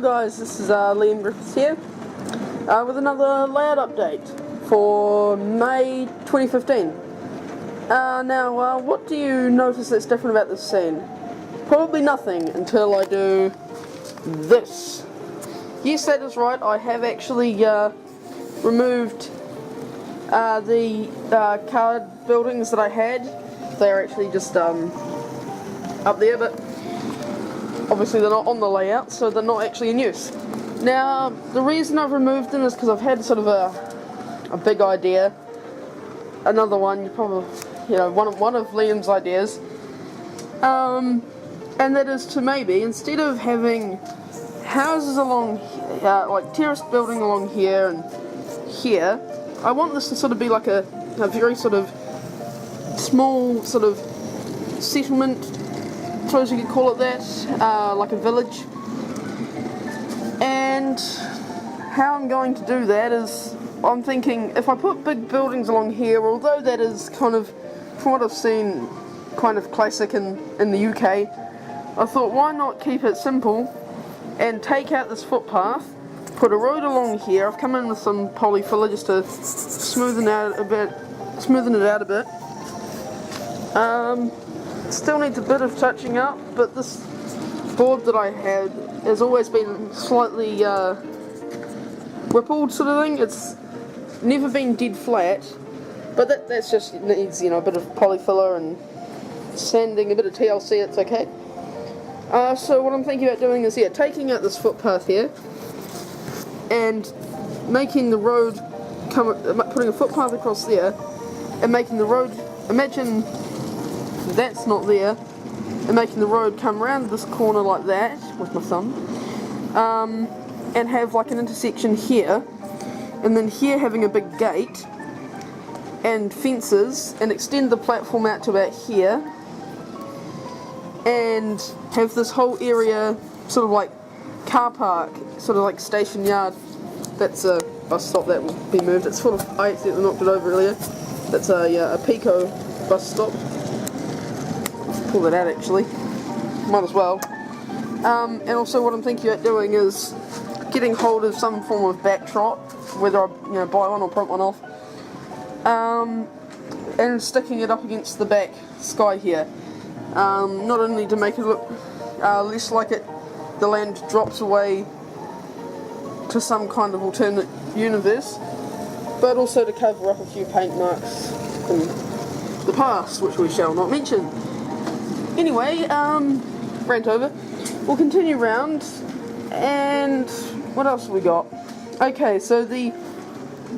guys, this is Liam Griffiths here with another layout update for May 2015. Now, what do you notice that's different about this scene? Probably nothing until I do this. Yes, that is right, I have actually removed the card buildings that I had. They're actually just up there, but obviously they're not on the layout, so they're not actually in use. Now, the reason I've removed them is because I've had sort of a big idea. Another one, one of Liam's ideas. And that is to maybe, instead of having houses along, like terraced building along here and here, I want this to sort of be like a very sort of small sort of settlement, I suppose you could call it that, like a village. And how I'm going to do that is, I'm thinking if I put big buildings along here, although that is kind of, from what I've seen, kind of classic in the UK, I thought why not keep it simple and take out this footpath, put a road along here. I've come in with some polyfiller just to smoothen it out a bit. Still needs a bit of touching up, but this board that I had has always been slightly rippled sort of thing. It's never been dead flat, but that's just needs a bit of polyfiller and sanding, a bit of TLC. It's okay. So what I'm thinking about doing is taking out this footpath here and making the road putting a footpath across there and making the road. Imagine that's not there, and making the road come around this corner like that with my thumb, and have like an intersection here, and then here having a big gate and fences, and extend the platform out to about here, and have this whole area sort of like car park, sort of like station yard. That's a bus stop that will be moved. It's sort of, I accidentally knocked it over earlier. That's a Pico bus stop. Pull that out actually, might as well. And also what I'm thinking about doing is getting hold of some form of back trot, whether I buy one or print one off, and sticking it up against the back sky here, not only to make it look less like the land drops away to some kind of alternate universe, but also to cover up a few paint marks from the past, which we shall not mention. Anyway, rant over. We'll continue round, and what else have we got? Okay, so the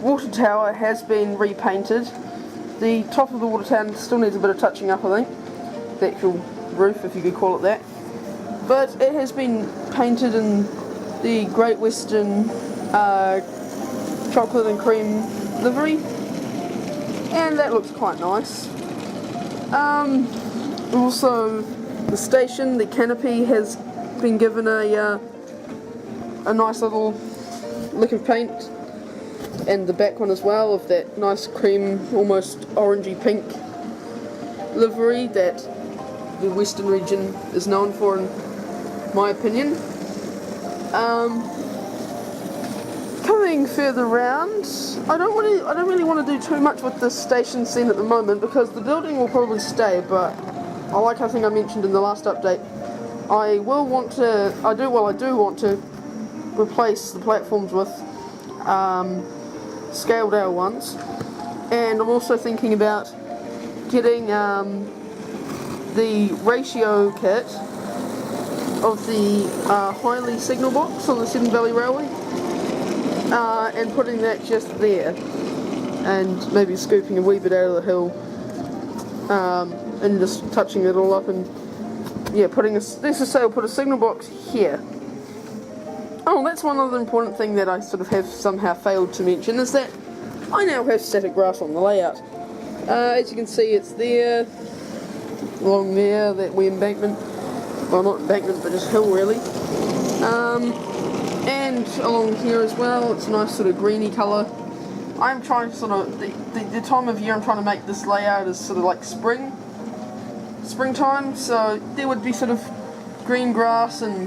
water tower has been repainted. The top of the water tower still needs a bit of touching up, I think. The actual roof, if you could call it that. But it has been painted in the Great Western chocolate and cream livery, and that looks quite nice. Also, the station, the canopy has been given a nice little lick of paint, and the back one as well, of that nice cream, almost orangey pink livery that the Western region is known for, in my opinion. Coming further round, I don't really want to do too much with this station scene at the moment because the building will probably stay, but I think I mentioned in the last update, I do want to replace the platforms with scaled down ones, and I'm also thinking about getting the ratio kit of the Highley signal box on the Seven Valley Railway, and putting that just there, and maybe scooping a wee bit out of the hill, and just touching it all up, and let's just say I'll put a signal box here. Oh, that's one other important thing that I sort of have somehow failed to mention, is that I now have static grass on the layout. As you can see, it's there, along there, that wee embankment. Well, not embankment, but just hill really. And along here as well, it's a nice sort of greeny colour. I'm trying to sort of, the time of year I'm trying to make this layout is sort of like springtime, so there would be sort of green grass and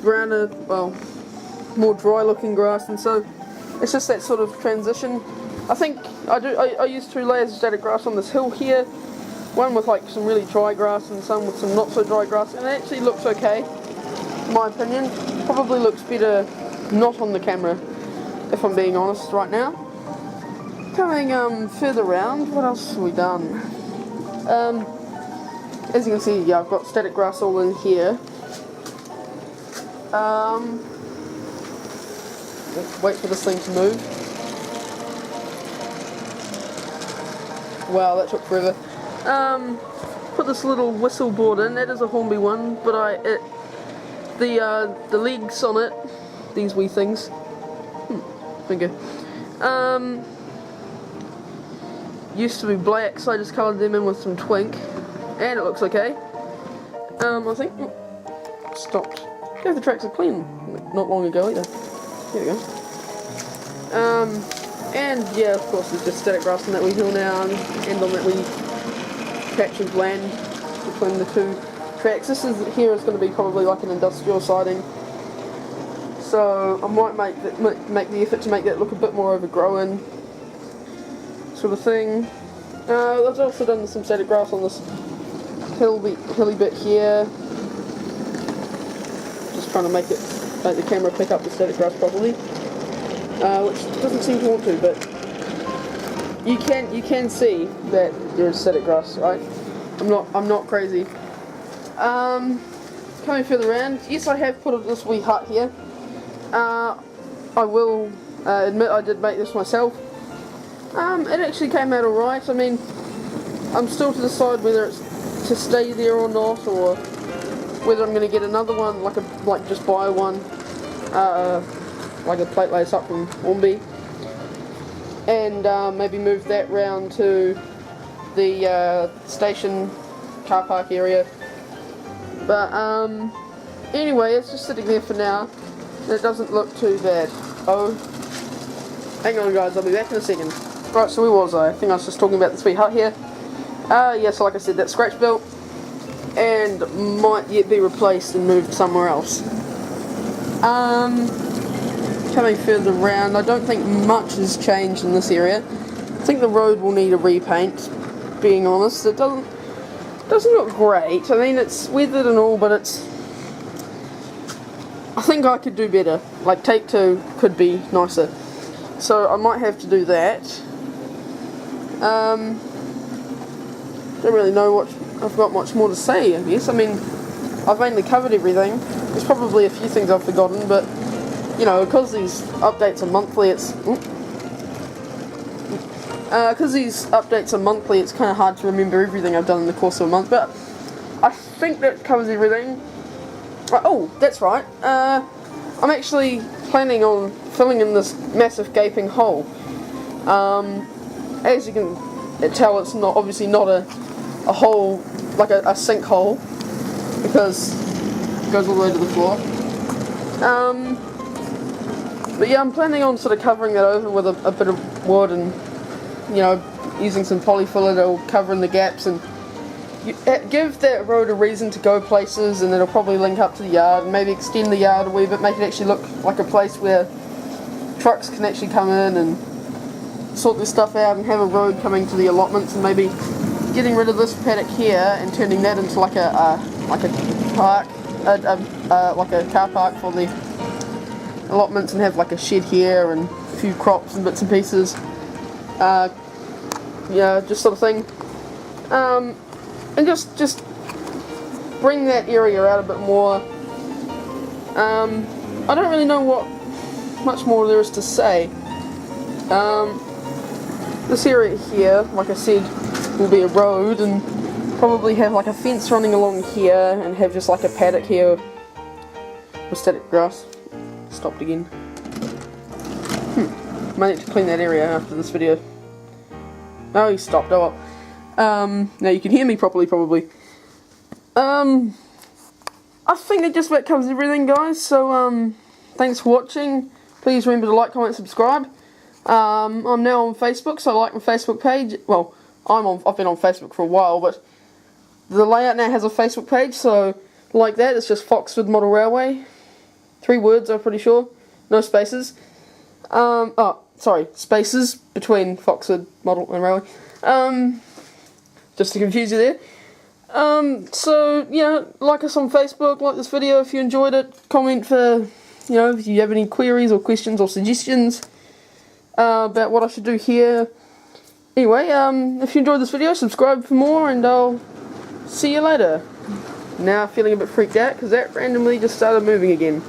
browner, well, more dry looking grass, and so it's just that sort of transition. I think I used 2 layers of static grass on this hill here, one with like some really dry grass and some with some not so dry grass, and it actually looks okay, in my opinion. Probably looks better not on the camera, if I'm being honest right now. Coming further round, what else have we done? As you can see, yeah, I've got static grass all in here. Wait for this thing to move. Wow, that took forever. Put this little whistle board in. That is a Hornby one, but the legs on it, these wee things. Finger. Used to be black, so I just coloured them in with some twink, and it looks okay. I think stopped. Yeah, the tracks are clean. Not long ago either. Here we go. And yeah, of course, there's just static grass on that wee hill now, and on that wee patch of land between the 2 tracks. This here is going to be probably like an industrial siding, so I might make the effort to make that look a bit more overgrown, sort of thing. I've also done some static grass on this hilly bit here. Just trying to make the camera pick up the static grass properly. Which doesn't seem to want to, but you can see that there's static grass, right? I'm not crazy. Coming further around, yes, I have put this wee hut here. I will admit I did make this myself. It actually came out alright. I mean, I'm still to decide whether it's to stay there or not, or whether I'm going to get another one, like just buy one. Like a plate lace up from Hornby, and maybe move that round to the station car park area. But anyway, it's just sitting there for now, and it doesn't look too bad. Oh, hang on guys, I'll be back in a second. Right, so where was I? I think I was just talking about this wee hut here. Yeah, so like I said, that's scratch built and might yet be replaced and moved somewhere else. Coming further around, I don't think much has changed in this area. I think the road will need a repaint, being honest. It doesn't look great. I mean, it's weathered and all, but I think I could do better. Like, take 2 could be nicer. So I might have to do that. Don't really know what I've got much more to say, I guess. I mean, I've mainly covered everything. There's probably a few things I've forgotten, but you know, because these updates are monthly, it's kind of hard to remember everything I've done in the course of a month. But I think that covers everything. Oh, that's right. I'm actually planning on filling in this massive gaping hole. As you can tell, it's obviously not a hole like a sinkhole, because it goes all the way to the floor. But yeah, I'm planning on sort of covering that over with a bit of wood and, you know, using some polyfiller that'll cover in the gaps and give that road a reason to go places, and it'll probably link up to the yard and maybe extend the yard a wee bit, make it actually look like a place where trucks can actually come in and sort this stuff out, and have a road coming to the allotments, and maybe getting rid of this paddock here and turning that into like a park, like a car park for the allotments, and have like a shed here and a few crops and bits and pieces, yeah, just sort of thing, and just bring that area out a bit more. I don't really know what much more there is to say. This area here, like I said, will be a road, and probably have like a fence running along here, and have just like a paddock here with static grass. Stopped again. Might need to clean that area after this video. Oh, he stopped. Oh well. Now you can hear me properly, probably. I think that just about covers everything, guys. So, thanks for watching. Please remember to like, comment, subscribe. I'm now on Facebook, so like my Facebook page. Well, I've been on Facebook for a while, but the layout now has a Facebook page, so like that, it's just Foxford Model Railway. 3 words, I'm pretty sure. No spaces. Oh, sorry, spaces between Foxwood, model, and railway. Just to confuse you there. So, yeah, like us on Facebook, like this video if you enjoyed it, comment for, if you have any queries or questions or suggestions about what I should do here. Anyway, if you enjoyed this video, subscribe for more, and I'll see you later. Now feeling a bit freaked out because that randomly just started moving again.